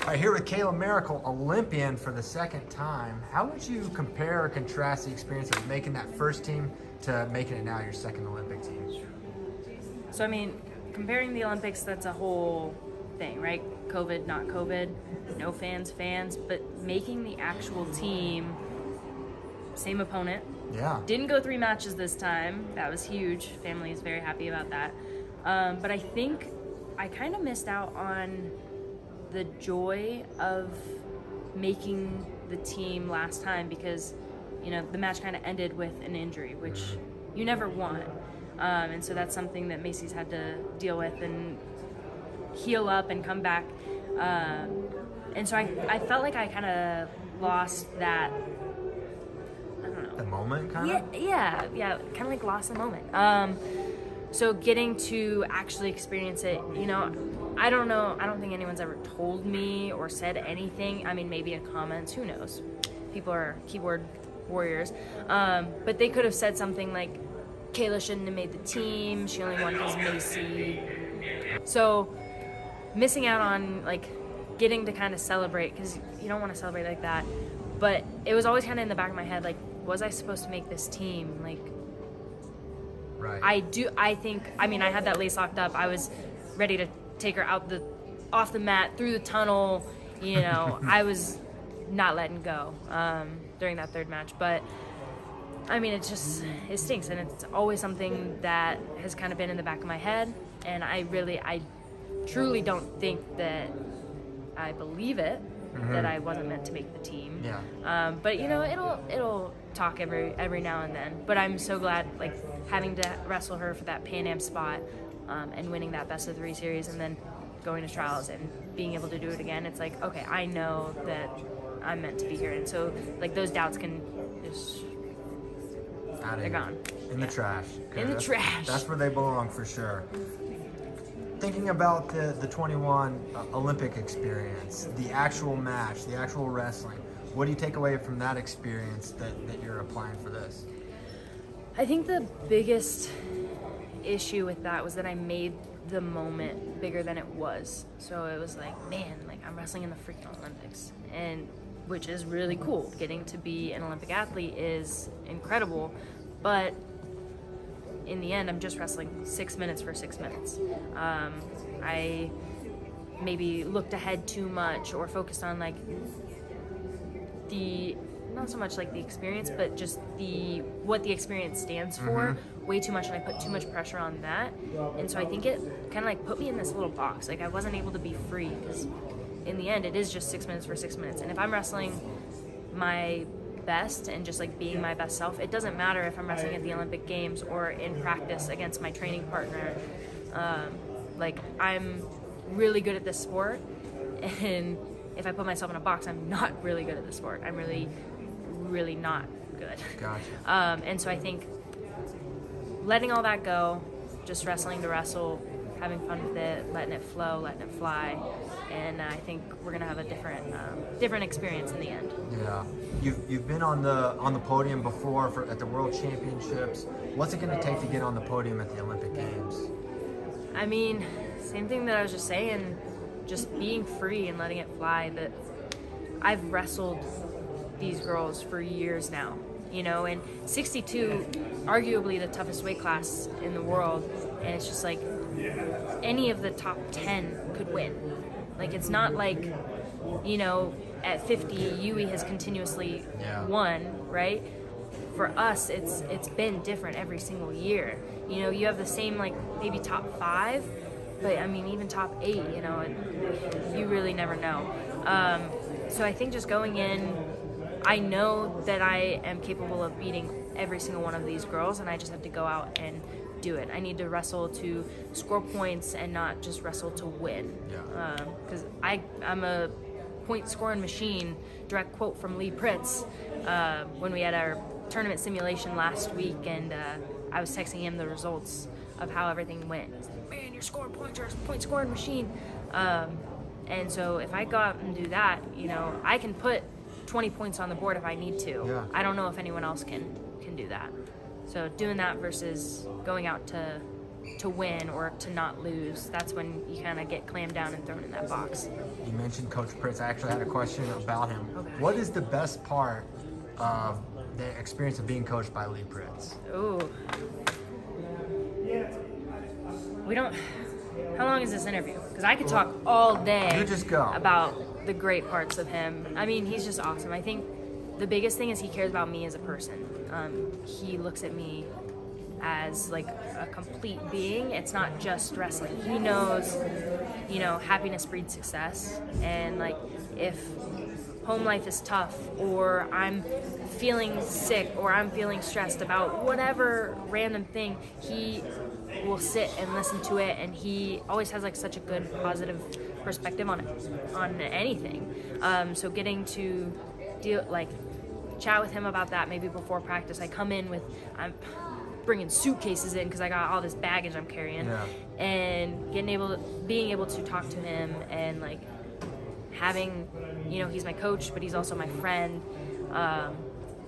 All right, here with Kayla Miracle, Olympian for the second time. How would you compare or contrast the experience of making that first team to making it now your second Olympic team? So, I mean, comparing the Olympics, that's a whole thing, right? COVID, not COVID, no fans, but making the actual team, same opponent. Yeah. Didn't go 3 matches this time. That was huge. Family is very happy about that. But I think I kind of missed out on the joy of making the team last time because, you know, the match kind of ended with an injury, which you never want. And so that's something that Macy's had to deal with and heal up and come back. And so I felt like I kind of lost that, I don't know. The moment, kind of? Yeah, kind of like lost the moment. So getting to actually experience it, you know, I don't know. I don't think anyone's ever told me or said anything. I mean, maybe in comments, who knows? People are keyboard warriors. But they could have said something like, Kayla shouldn't have made the team. She only won because Macy. So missing out on, like, getting to kind of celebrate, because you don't want to celebrate like that. But it was always kind of in the back of my head, like, was I supposed to make this team? Like, right. I think, I mean, I had that lace locked up. I was ready to take her off the mat, through the tunnel, you know. I was not letting go during that third match. But, I mean, it stinks. And it's always something that has kind of been in the back of my head. And I truly don't think that I believe it, that I wasn't meant to make the team. Yeah. But, you know, it'll talk every now and then. But I'm so glad, like, having to wrestle her for that Pan Am spot and winning that best of 3 series and then going to trials and being able to do it again. It's like, okay, I know that I'm meant to be here. And so, like, those doubts can just, they're gone. In the trash. In the trash. That's where they belong, for sure. Thinking about the 21 Olympic experience, the actual match, the actual wrestling, what do you take away from that experience that you're applying for this? I think the biggest issue with that was that I made the moment bigger than it was. So it was like, man, like, I'm wrestling in the freaking Olympics, and which is really cool. Getting to be an Olympic athlete is incredible, but in the end, I'm just wrestling 6 minutes for 6 minutes. I maybe looked ahead too much or focused on, like, not so much like the experience, but just what the experience stands for way too much, and I put too much pressure on that. And so I think it kind of, like, put me in this little box. Like, I wasn't able to be free because in the end, it is just 6 minutes for 6 minutes. And if I'm wrestling my best and just, like, being my best self, it doesn't matter if I'm wrestling at the Olympic Games or in practice against my training partner. Like, I'm really good at this sport, and if I put myself in a box, I'm not really good at the sport. I'm really, really not good. Gotcha. And so I think letting all that go, just wrestling to wrestle, having fun with it, letting it flow, letting it fly, and I think we're gonna have a different experience in the end. Yeah, you've been on the podium before at the World Championships. What's it gonna take to get on the podium at the Olympic Games? I mean, same thing that I was just saying, just being free and letting it fly. That I've wrestled these girls for years now, you know, and 62, arguably the toughest weight class in the world, and it's just like any of the top 10 could win. Like, it's not like, you know, at 50, Yui has continuously won, right? For us, it's been different every single year. You know, you have the same, like, maybe top 5, but, I mean, even top 8, you know, you really never know. So I think just going in, I know that I am capable of beating every single one of these girls, and I just have to go out and do it. I need to wrestle to score points and not just wrestle to win. Because I'm a point scoring machine. Direct quote from Lee Pritz when we had our tournament simulation last week, and I was texting him the results of how everything went. He's like, man, you're scoring points, you're a point scoring machine. And so if I go out and do that, you know, I can put 20 points on the board if I need to. Yeah. I don't know if anyone else can do that. So doing that versus going out to win or to not lose, that's when you kind of get clammed down and thrown in that box. You mentioned Coach Pritz. I actually had a question about him. Okay. What is the best part of the experience of being coached by Lee Pritz? Ooh. We don't. How long is this interview? Because I could talk all day You just go. about the great parts of him. I mean, he's just awesome. I think the biggest thing is he cares about me as a person. He looks at me as like a complete being. It's not just wrestling. He knows, happiness breeds success. And like if home life is tough, or I'm feeling sick, or I'm feeling stressed about whatever random thing, he will sit and listen to it, and he always has like such a good positive perspective on anything. So getting to chat with him about that maybe before practice. I'm bringing suitcases in because I got all this baggage I'm carrying, and being able to talk to him, and like having, he's my coach, but he's also my friend,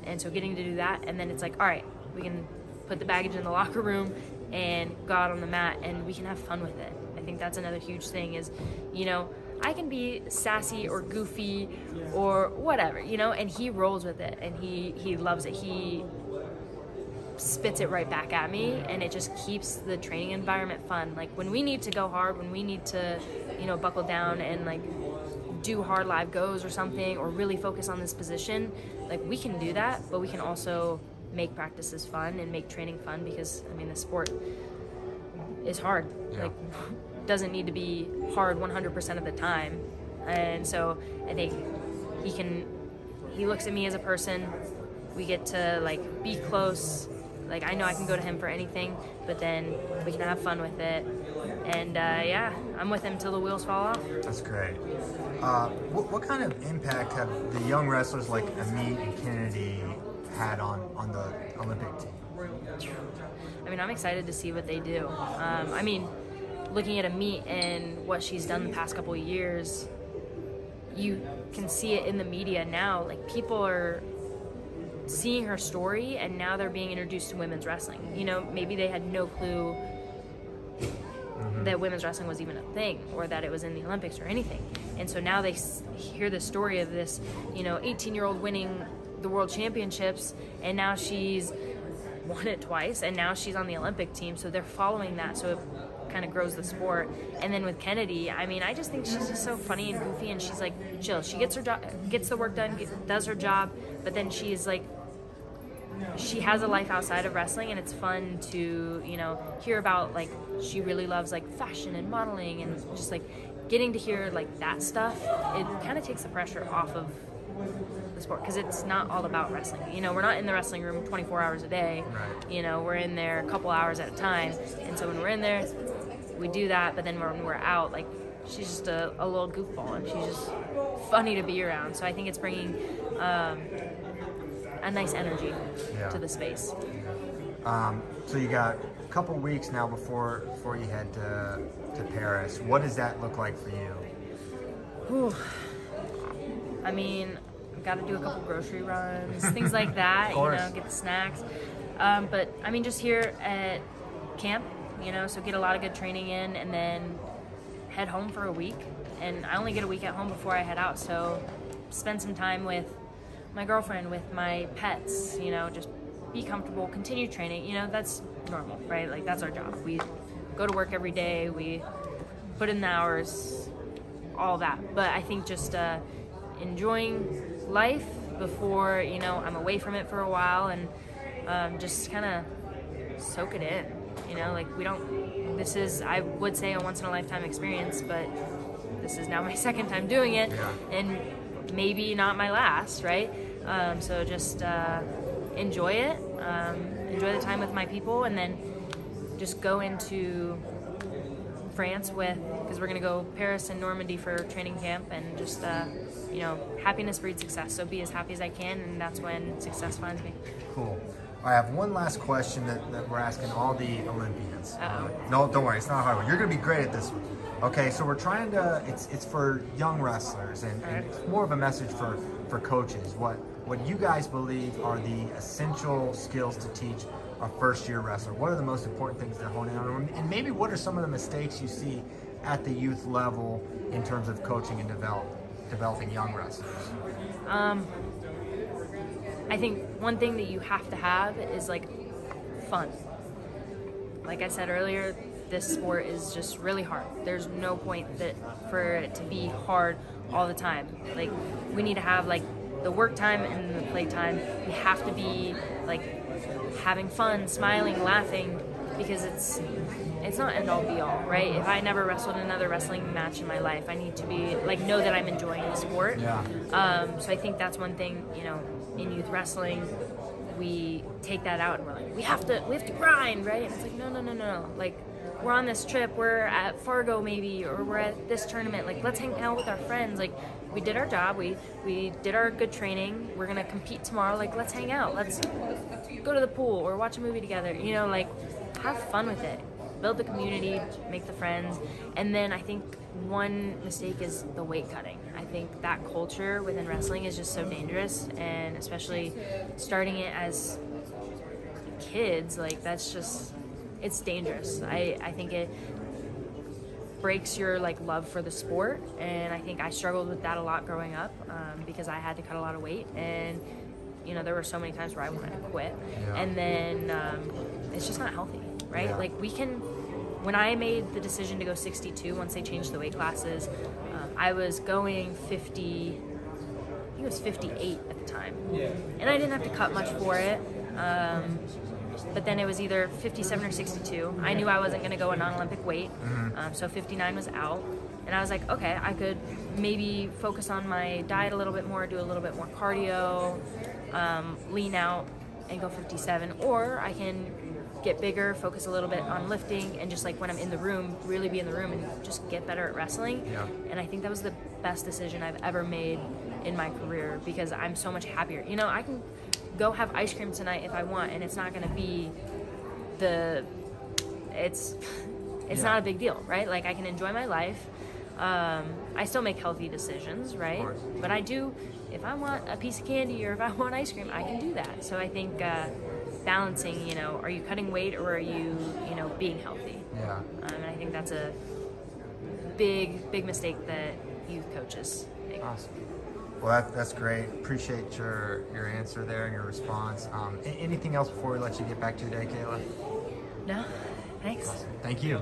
and so getting to do that, and then it's like, all right, we can put the baggage in the locker room and go out on the mat, and we can have fun with it. I think that's another huge thing is, I can be sassy or goofy or whatever, and he rolls with it, and he loves it. He spits it right back at me, and it just keeps the training environment fun. Like when we need to go hard, when we need to, buckle down and like do hard live goes or something, or really focus on this position, like we can do that, but we can also make practices fun and make training fun, because I mean the sport is hard. Like doesn't need to be hard 100% of the time. And so I think he looks at me as a person. We get to like be close. Like I know I can go to him for anything, but then we can have fun with it. And I'm with him till the wheels fall off. That's great. What kind of impact have the young wrestlers like Amit and Kennedy had on the Olympic team? I mean, I'm excited to see what they do. I mean, looking at Amit and what she's done the past couple of years, you can see it in the media now. Like people are seeing her story, and now they're being introduced to women's wrestling. Maybe they had no clue that women's wrestling was even a thing, or that it was in the Olympics or anything. And so now they hear the story of this, 18-year-old winning the world championships, and now she's won it twice, and now she's on the Olympic team. So they're following that, so it kind of grows the sport. And then with Kennedy, I mean, I just think she's just so funny and goofy, and she's like chill. She gets the work done, does her job, but then she's like, she has a life outside of wrestling, and it's fun to hear about. Like she really loves like fashion and modeling, and just like getting to hear like that stuff. It kind of takes the pressure off of the sport, because it's not all about wrestling. We're not in the wrestling room 24 hours a day. Right. We're in there a couple hours at a time, and so when we're in there, we do that. But then when we're out, like she's just a little goofball, and she's just funny to be around. So I think it's bringing a nice energy to the space. So you got a couple weeks now before you head to Paris. What does that look like for you? Whew. I mean, I've got to do a couple grocery runs, things like that, get the snacks. But I mean, just here at camp, so get a lot of good training in, and then head home for a week. And I only get a week at home before I head out, so spend some time with my girlfriend, with my pets, just be comfortable, continue training. That's normal, right? Like that's our job. We go to work every day, we put in the hours, all that. But I think just enjoying life before I'm away from it for a while, and just kind of soak it in. This is, I would say, a once in a lifetime experience, but this is now my second time doing it, and maybe not my last, right? So just enjoy it, enjoy the time with my people, and then just go into France because we're going to go Paris and Normandy for training camp, and just happiness breeds success. So be as happy as I can, and that's when success finds me. Cool. I have one last question that we're asking all the Olympians. Uh-oh. No, don't worry, it's not a hard one. You're going to be great at this one. Okay, so we're trying to, it's for young wrestlers, and it's more of a message for coaches. What you guys believe are the essential skills to teach a first-year wrestler? What are the most important things to hone in on? And maybe what are some of the mistakes you see at the youth level in terms of coaching and developing young wrestlers? I think one thing that you have to have is like fun. Like I said earlier, this sport is just really hard. There's no point for it to be hard all the time. Like, we need to have like the work time and the play time. We have to be like having fun, smiling, laughing, because it's not end all be all, right? If I never wrestled another wrestling match in my life, I need to be like, know that I'm enjoying the sport. Yeah. So I think that's one thing, in youth wrestling, we take that out and we're like, we have to grind, right? And it's like, no. Like, we're on this trip, we're at Fargo maybe, or we're at this tournament. Like, let's hang out with our friends. Like, we did our job, we did our good training, we're gonna compete tomorrow. Like, let's hang out, let's go to the pool or watch a movie together. Like, have fun with it, build the community, make the friends. And then I think one mistake is the weight cutting. I think that culture within wrestling is just so dangerous, and especially starting it as kids, like, that's just, it's dangerous. I think it breaks your like love for the sport, and I think I struggled with that a lot growing up, because I had to cut a lot of weight, and there were so many times where I wanted to quit. Yeah. And then it's just not healthy, right? Yeah. Like, when I made the decision to go 62, once they changed the weight classes, I was going 50, I think it was 58 at the time. Yeah. And I didn't have to cut much for it. But then it was either 57 or 62. I knew I wasn't going to go a non-Olympic weight, so 59 was out. And I was like, okay, I could maybe focus on my diet a little bit more, do a little bit more cardio, lean out and go 57, or I can get bigger, focus a little bit on lifting, and just like when I'm in the room, really be in the room and just get better at wrestling. Yeah. And I think that was the best decision I've ever made in my career, because I'm so much happier. I can go have ice cream tonight if I want, and it's not going to be it's not a big deal, right? Like, I can enjoy my life. I still make healthy decisions, right? But I do, if I want a piece of candy or if I want ice cream, I can do that. So I think balancing, are you cutting weight or are you, being healthy? Yeah. And I think that's a big mistake that youth coaches make. Awesome. Well, that's great. Appreciate your answer there and your response. Anything else before we let you get back to your day, Kayla? No, thanks. Awesome. Thank you.